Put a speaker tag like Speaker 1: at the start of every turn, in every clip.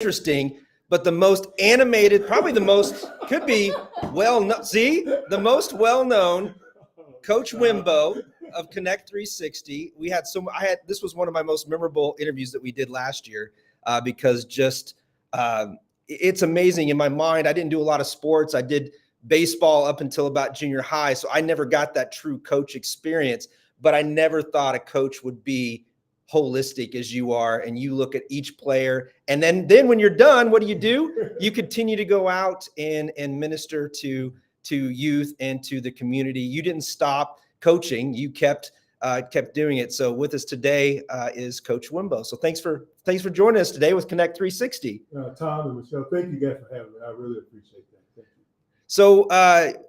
Speaker 1: interesting, but the most animated, probably the most, could be the most well-known Coach Wimbo of Connect 360. This was one of my most memorable interviews that we did last year because it's amazing. In my mind, I didn't do a lot of sports. I did baseball up until about junior high, so I never got that true coach experience, but I never thought a coach would be holistic as you are, and you look at each player, and then when you're done, what do? You continue to go out and minister to youth and to the community. You didn't stop coaching, you kept doing it. So with us today is Coach Wimbo. So thanks for joining us today with Connect 360.
Speaker 2: Tom and Michelle, thank you guys for having me. I really appreciate that. Thank you.
Speaker 1: So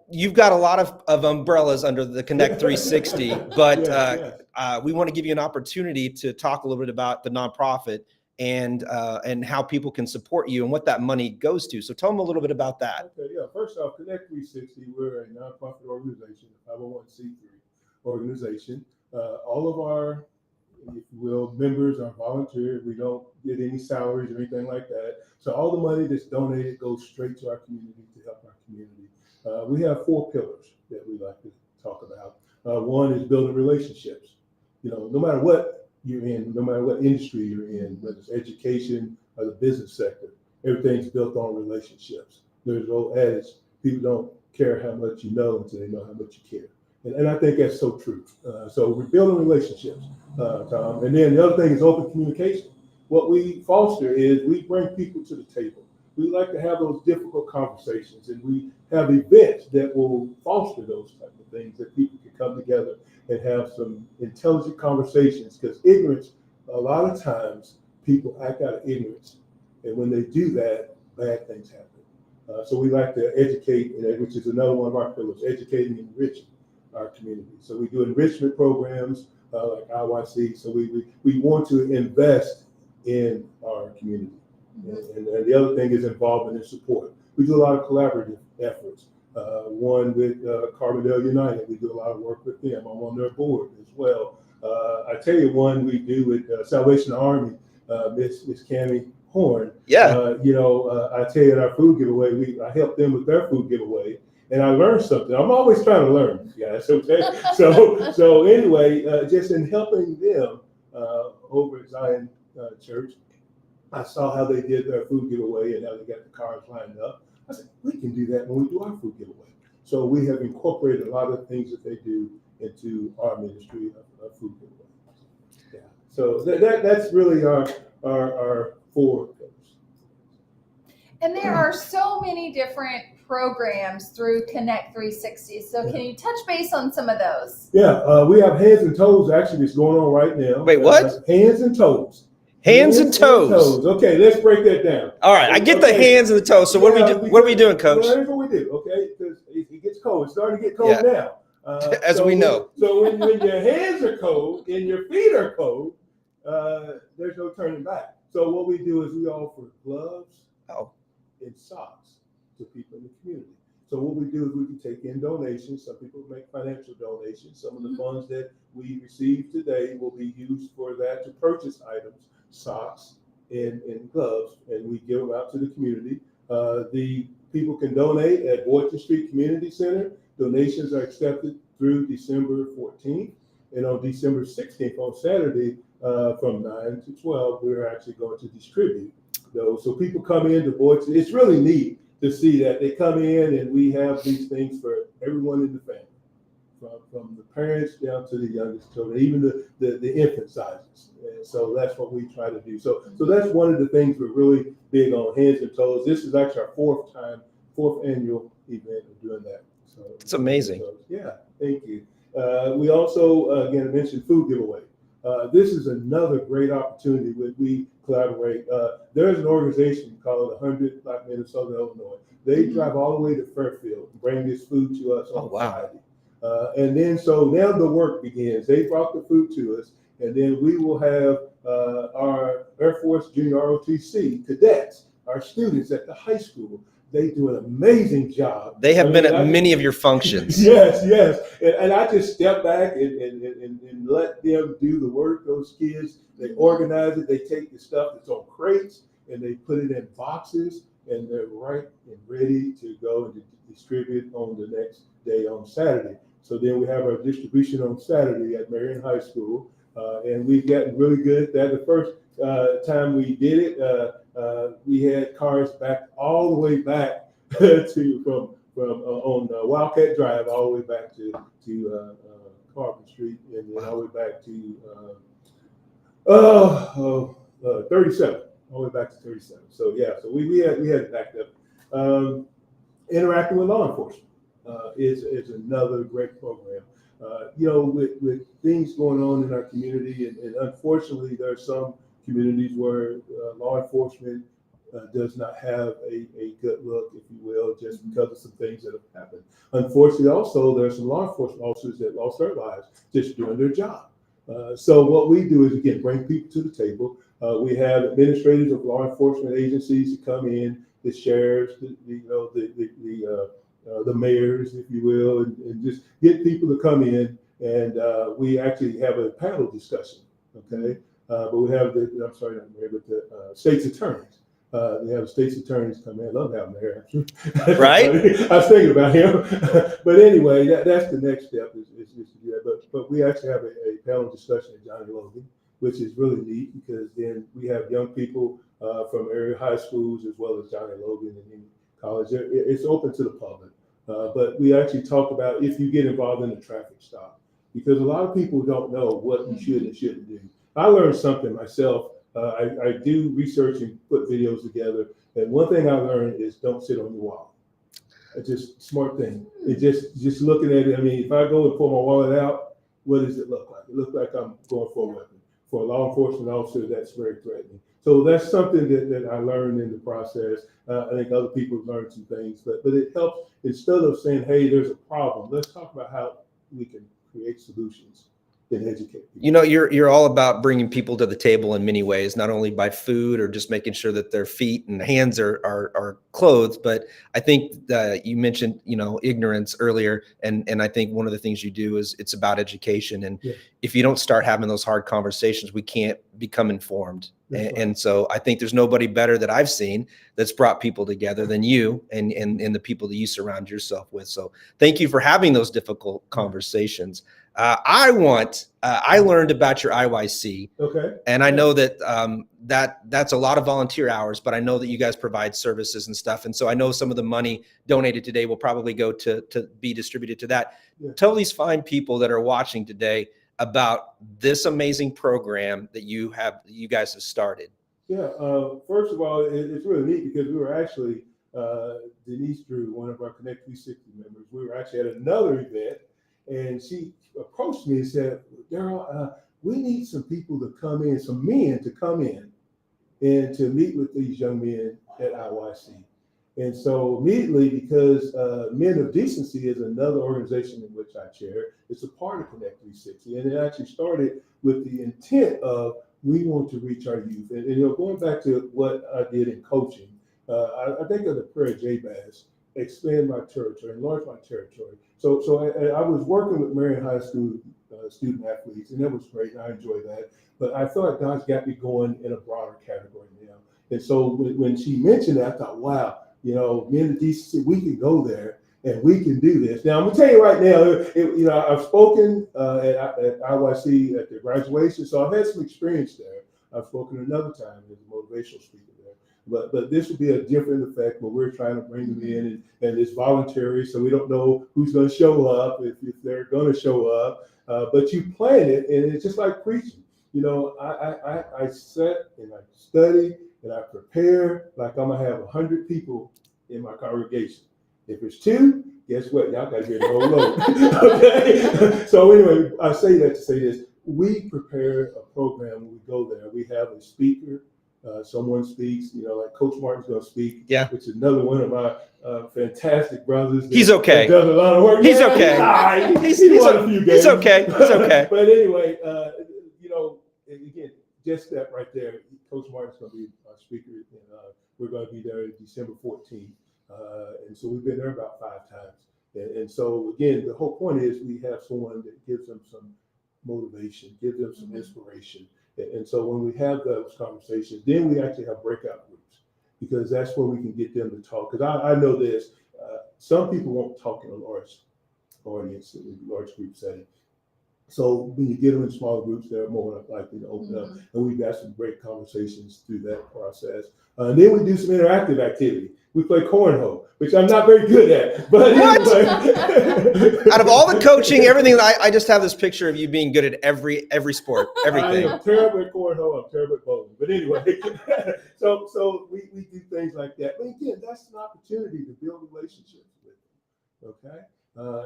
Speaker 1: you've got a lot of umbrellas under the Connect 360, but we want to give you an opportunity to talk a little bit about the nonprofit and how people can support you and what that money goes to. So tell them a little bit about that.
Speaker 2: Okay, yeah. First off, Connect 360, we're a nonprofit organization, a 501c3 organization. All of our, if you will, members are volunteer. We don't get any salaries or anything like that. So all the money that's donated goes straight to our community to help our community. We have 4 pillars that we like to talk about. One is building relationships. No matter what you're in, no matter what industry you're in, whether it's education or the business sector, everything's built on relationships. There's no adage, people don't care how much you know until they know how much you care. And I think that's so true. So we're building relationships, Tom. And then the other thing is open communication. What we foster is we bring people to the table. We like to have those difficult conversations, and we have events that will foster those type of things, that people can come together and have some intelligent conversations, because ignorance, a lot of times people act out of ignorance. And when they do that, bad things happen. So we like to educate, which is another one of our pillars, educating and enriching our community. So we do enrichment programs like IYC. So we want to invest in our community. And the other thing is involvement and support. We do a lot of collaborative efforts. One with Carbondale United, we do a lot of work with them. I'm on their board as well. I tell you one we do with Salvation Army, Miss Cammie Horn.
Speaker 1: Yeah.
Speaker 2: I tell you, at our food giveaway, I helped them with their food giveaway. And I learned something. I'm always trying to learn, guys. Okay. So anyway, just in helping them over at Zion Church, I saw how they did their food giveaway and how they got the cars lined up. I said, we can do that when we do our food giveaway. So we have incorporated a lot of things that they do into our ministry of food giveaway. Yeah. So that's really our 4 pillars.
Speaker 3: And there are so many different programs through Connect 360. So can you touch base on some of those?
Speaker 2: Yeah, we have Hands and Toes actually that's going on right now.
Speaker 1: Wait, what?
Speaker 2: Hands and Toes.
Speaker 1: Hands and toes.
Speaker 2: Okay, let's break that down.
Speaker 1: All right, I get the hands and the toes. So what are we doing, Coach?
Speaker 2: Well, here's what we do, okay? Because it gets cold. It's starting to get cold now.
Speaker 1: As we know.
Speaker 2: So when your hands are cold and your feet are cold, there's no turning back. So what we do is we offer gloves and socks to people in the community. So what we do is we can take in donations. Some people make financial donations. Some of the funds that we receive today will be used for that to purchase items, socks and gloves, and we give them out to the community. The people can donate at Boynton Street Community Center. Donations are accepted through December 14th. And on December 16th, on Saturday, from 9 to 12, we're actually going to distribute those. So people come in to Boynton. It's really neat to see that they come in and we have these things for everyone in the family, from the parents down to the youngest children, even the infant sizes. And so that's what we try to do. So that's one of the things we're really big on, Hands and Toes. This is actually our 4th annual event of doing that. So
Speaker 1: it's amazing.
Speaker 2: Yeah, thank you. We also, again, mentioned food giveaway. This is another great opportunity where we collaborate. There's an organization called 100 Black Men of Southern Illinois. They drive all the way to Fairfield and bring this food to us on Friday. And then so now the work begins. They brought the food to us, and then we will have our Air Force Junior ROTC cadets, our students at the high school. They do an amazing job.
Speaker 1: They have been at many of your functions.
Speaker 2: Yes. And I just step back and let them do the work. Those kids, they organize it. They take the stuff that's on crates and they put it in boxes, and they're right and ready to go and distribute on the next day on Saturday. So then we have our distribution on Saturday at Marion High School, and we've gotten really good at that. The first time we did it, we had cars back all the way back to from on Wildcat Drive all the way back to Carpenter Street, and then all the way back to 37, all the way back to 37. So yeah, so we had it backed up. Interacting with law enforcement is another great program. With things going on in our community, and unfortunately, there are some communities where law enforcement does not have a good look, if you will, just because of some things that have happened. Unfortunately, also, there are some law enforcement officers that lost their lives just doing their job. So what we do is, again, bring people to the table. We have administrators of law enforcement agencies that come in, the sheriffs, the mayors, if you will, and just get people to come in, and we actually have a panel discussion, okay? But we have the state's attorneys. They have state's attorneys come in. I love having there, actually.
Speaker 1: Right?
Speaker 2: I was thinking about him. But anyway, that's the next step is to do that. But we actually have a panel discussion at Johnny Logan, which is really neat, because then we have young people from area high schools as well as Johnny Logan and any college. It's open to the public. But we actually talk about if you get involved in a traffic stop, because a lot of people don't know what you should and shouldn't do. I learned something myself. I do research and put videos together, and one thing I learned is don't sit on your wallet. It's just a smart thing. It just looking at it. I mean, if I go and pull my wallet out, what does it look like? It looks like I'm going for a weapon. For a law enforcement officer, that's very threatening. So that's something that I learned in the process. I think other people have learned some things, but it helps. Instead of saying, hey, there's a problem, let's talk about how we can create solutions and educate people.
Speaker 1: You're all about bringing people to the table in many ways, not only by food or just making sure that their feet and hands are clothed, but I think that you mentioned, ignorance earlier. And I think one of the things you do is it's about education. And
Speaker 2: Yeah.
Speaker 1: if you don't start having those hard conversations, we can't become informed.
Speaker 2: That's right.
Speaker 1: And so I think there's nobody better that I've seen that's brought people together than you and the people that you surround yourself with. So thank you for having those difficult conversations. I learned about your IYC.
Speaker 2: Okay.
Speaker 1: And I know that that's a lot of volunteer hours, but I know that you guys provide services and stuff. And so I know some of the money donated today will probably go to be distributed to that.
Speaker 2: Yeah.
Speaker 1: Tell these fine people that are watching today about this amazing program that you guys have started.
Speaker 2: Yeah. First of all, it's really neat because we were actually, Denise Drew, one of our Connect 360 members, we were actually at another event, and she approached me and said, Daryl, we need some people to come in, some men to come in and to meet with these young men at IYC. And so immediately, because Men of Decency is another organization in which I chair, it's a part of Connect 360. And it actually started with the intent of we want to reach our youth. And going back to what I did in coaching, I think of the prayer Jabez, expand my territory, enlarge my territory. So I was working with Marion High School student athletes, and that was great, and I enjoyed that. But I thought God's got me going in a broader category now. And so when she mentioned that, I thought, wow, Men of Decency, we can go there and we can do this. Now, I'm gonna tell you right now, I've spoken at IYC at the graduation, so I've had some experience there. I've spoken another time as a motivational speaker there. But this would be a different effect where we're trying to bring them in, and it's voluntary, so we don't know who's going to show up, if they're going to show up. But you plan it, and it's just like preaching. I sit and I study and I prepare like I'm gonna have 100 people in my congregation. If it's 2, guess what? Y'all got to hear the whole load. Okay. So anyway, I say that to say this: we prepare a program when we go there. We have a speaker. Someone speaks, like Coach Martin's going to speak, which is another one of my fantastic brothers.
Speaker 1: He's okay.
Speaker 2: Does a lot of work.
Speaker 1: He's okay.
Speaker 2: He's won a few games.
Speaker 1: He's okay. He's okay.
Speaker 2: But anyway, again, just that right there. Coach Martin's going to be our speaker, and we're going to be there December 14th. And so we've been there about 5 times. And so again, the whole point is we have someone that gives them some motivation, gives them some inspiration. And so when we have those conversations, then we actually have breakout groups. because that's where we can get them to talk. Because I know this, some people won't talk in a large audience, in a large group setting. So when you get them in smaller groups, they're more likely to open up. And we've got some great conversations through that process. And then we do some interactive activity. We play cornhole, which I'm not very good at. But anyway.
Speaker 1: Out of all the coaching, everything, I just have this picture of you being good at every sport, everything.
Speaker 2: I am terrible at cornhole. I'm terrible at bowling. But anyway, so we do things like that. But again, that's an opportunity to build relationships with them. Okay.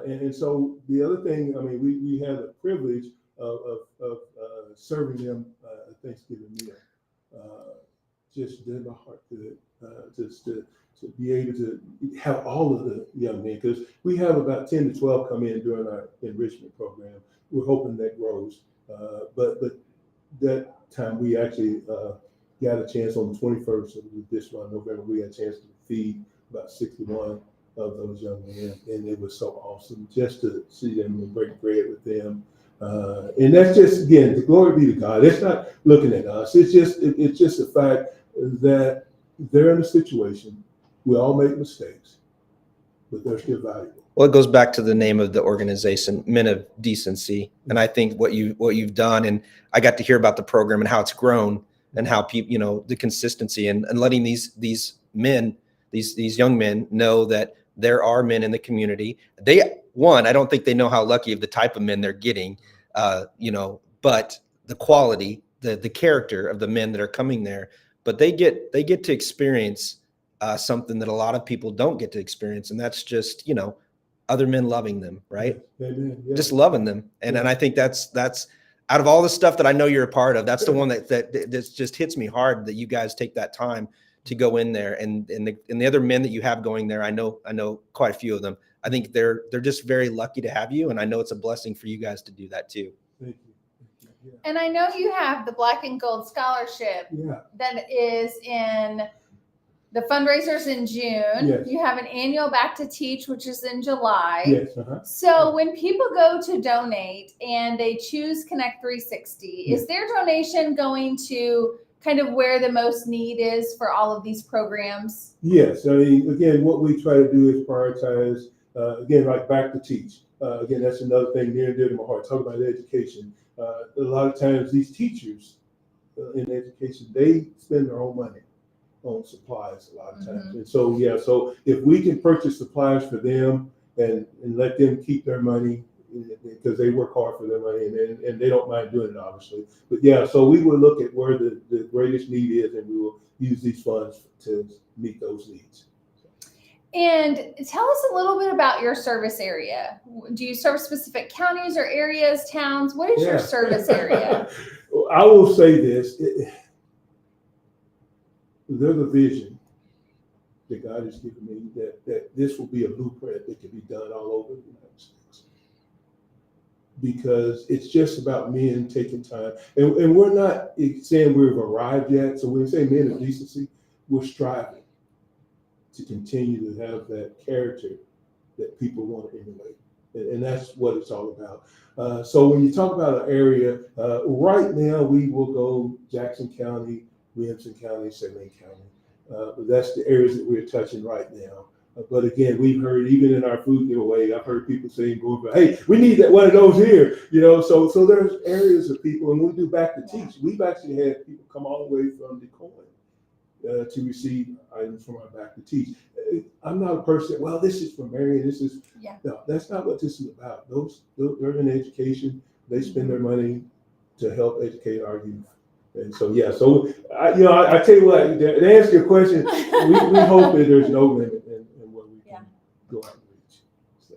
Speaker 2: And so the other thing, I mean, we had the privilege of serving them a Thanksgiving meal. Just did my heart good, just to be able to have all of the young men, because we have about 10 to 12 come in during our enrichment program. We're hoping that grows. But that time we actually got a chance on the 21st of this month, November, we had a chance to feed about 61 of those young men, and it was so awesome just to see them and break bread with them. And that's just, again, the glory be to God. It's not looking at us. It's just the fact that they're in a situation. We all make mistakes, but they're still valuable.
Speaker 1: Well, it goes back to the name of the organization, Men of Decency. And I think what you've done, and I got to hear about the program and how it's grown and how people, the consistency and letting these men, these young men know that there are men in the community. I don't think they know how lucky of the type of men they're getting, but the quality, the character of the men that are coming there, but they get to experience something that a lot of people don't get to experience. And that's just, other men loving them, right?
Speaker 2: Amen. Yeah.
Speaker 1: Just loving them. And I think that's out of all the stuff that I know you're a part of, that's the one that just hits me hard, that you guys take that time to go in there, and the other men that you have going there, I know quite a few of them. I think they're just very lucky to have you, and I know it's a blessing for you guys to do that too.
Speaker 2: Thank you. Yeah.
Speaker 3: And I know you have the Black and Gold Scholarship that is in the fundraisers in June.
Speaker 2: Yes.
Speaker 3: You have an annual Back to Teach, which is in July.
Speaker 2: Yes.
Speaker 3: So when people go to donate and they choose Connect 360, is their donation going to kind of where the most need is for all of these programs?
Speaker 2: Yes. I mean, again, what we try to do is prioritize, again, like Back to Teach. Again, that's another thing near and dear to my heart. Talk about education. A lot of times these teachers in education, they spend their own money on supplies a lot of times. And so, so if we can purchase supplies for them and let them keep their money, because they work hard for their money and they don't mind doing it, obviously. But so we will look at where the greatest need is, and we will use these funds to meet those needs.
Speaker 3: And tell us a little bit about your service area. Do you serve specific counties or areas, towns? What is your service area?
Speaker 2: I will say this. There's a vision that God has given me that this will be a blueprint that can be done all over the United States. Because it's just about men taking time. And we're not saying we've arrived yet. So when we say men of decency, we're striving to continue to have that character that people want to emulate. And that's what it's all about. So when you talk about an area, right now we will go Jackson County, Williamson County, Saline County. But that's the areas that we're touching right now. But again, we've heard, even in our food giveaway, I've heard people saying, hey, we need one of those here. So there's areas of people, and when we do Back to Teach, we've actually had people come all the way from DeCoin to receive items from our Back to Teach. I'm not a person, well, this is for Mary, no, that's not what this is about. They're in education, they spend their money to help educate our youth. And so, I tell you what, to answer your question, we hope that there's no limit in what we can go out and reach. So,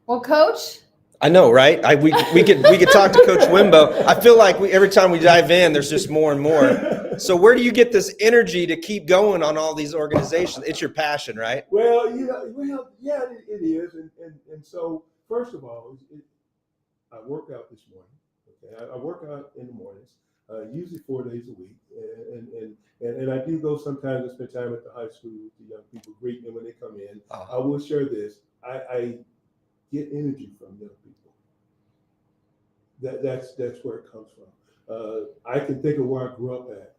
Speaker 3: Well, Coach,
Speaker 1: I know, right? We could talk to Coach Wimbo. I feel like every time we dive in, there's just more and more. So where do you get this energy to keep going on all these organizations? It's your passion, right?
Speaker 2: Well, it is. And so, first of all, I work out this morning. Okay, I work out in the mornings. Usually 4 days a week, and I do go sometimes and spend time at the high school with the young people, greet them when they come in. I will share this: I get energy from young people. That's where it comes from. I can think of where I grew up at,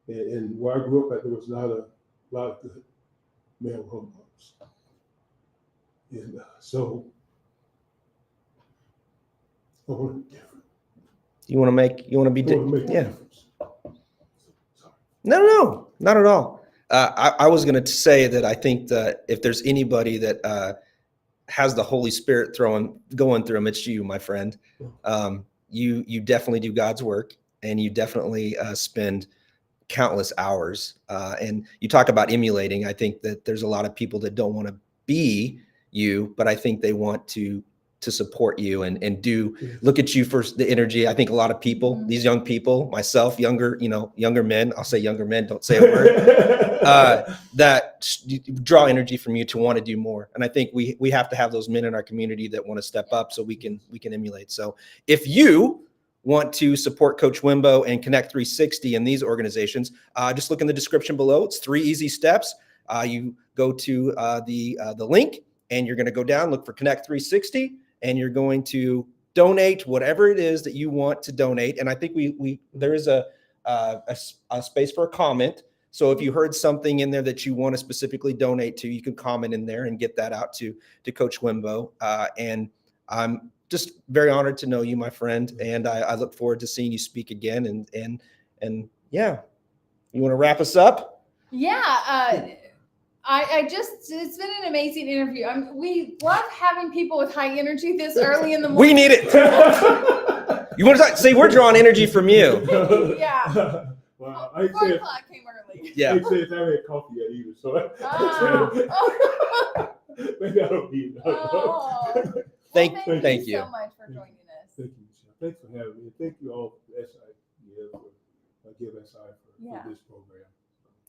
Speaker 2: and where I grew up at, there was not a a lot of good male hormones. And so I want to be different.
Speaker 1: You want to be
Speaker 2: I want to make a
Speaker 1: yeah.
Speaker 2: difference. Sorry.
Speaker 1: No, not at all. I was going to say that I think that if there's anybody that has the Holy Spirit going through them, it's you, my friend. You definitely do God's work, and you definitely spend countless hours. And you talk about emulating. I think that there's a lot of people that don't want to be you, but I think they want to support you and look at you for the energy. I think a lot of people, these young people, myself, younger men, I'll say younger men, don't say a word, that draw energy from you to want to do more. And I think we have to have those men in our community that want to step up so we can emulate. So if you want to support Coach Wimbo and Connect 360 and these organizations, just look in the description below. It's 3 easy steps. You go to the link, and you're going to go down, look for Connect 360, and you're going to donate whatever it is that you want to donate. And I think there is a space for a comment. So if you heard something in there that you want to specifically donate to, you can comment in there and get that out to Coach Wimbo. And I'm just very honored to know you, my friend. And I look forward to seeing you speak again. And yeah, you want to wrap us up?
Speaker 3: Yeah. It's been an amazing interview. We love having people with high energy this early in the morning.
Speaker 1: We need it. You want to say we're drawing energy from you?
Speaker 3: Yeah.
Speaker 2: Wow.
Speaker 3: 4 o'clock came early.
Speaker 1: Yeah.
Speaker 2: They said I haven't had coffee yet either, so maybe I don't need it.
Speaker 1: Thank
Speaker 3: Thank
Speaker 1: you.
Speaker 3: so much for joining us.
Speaker 2: Thank you, Michelle. Thanks for having me. And thank you all for SICF, for GiveSI for this program.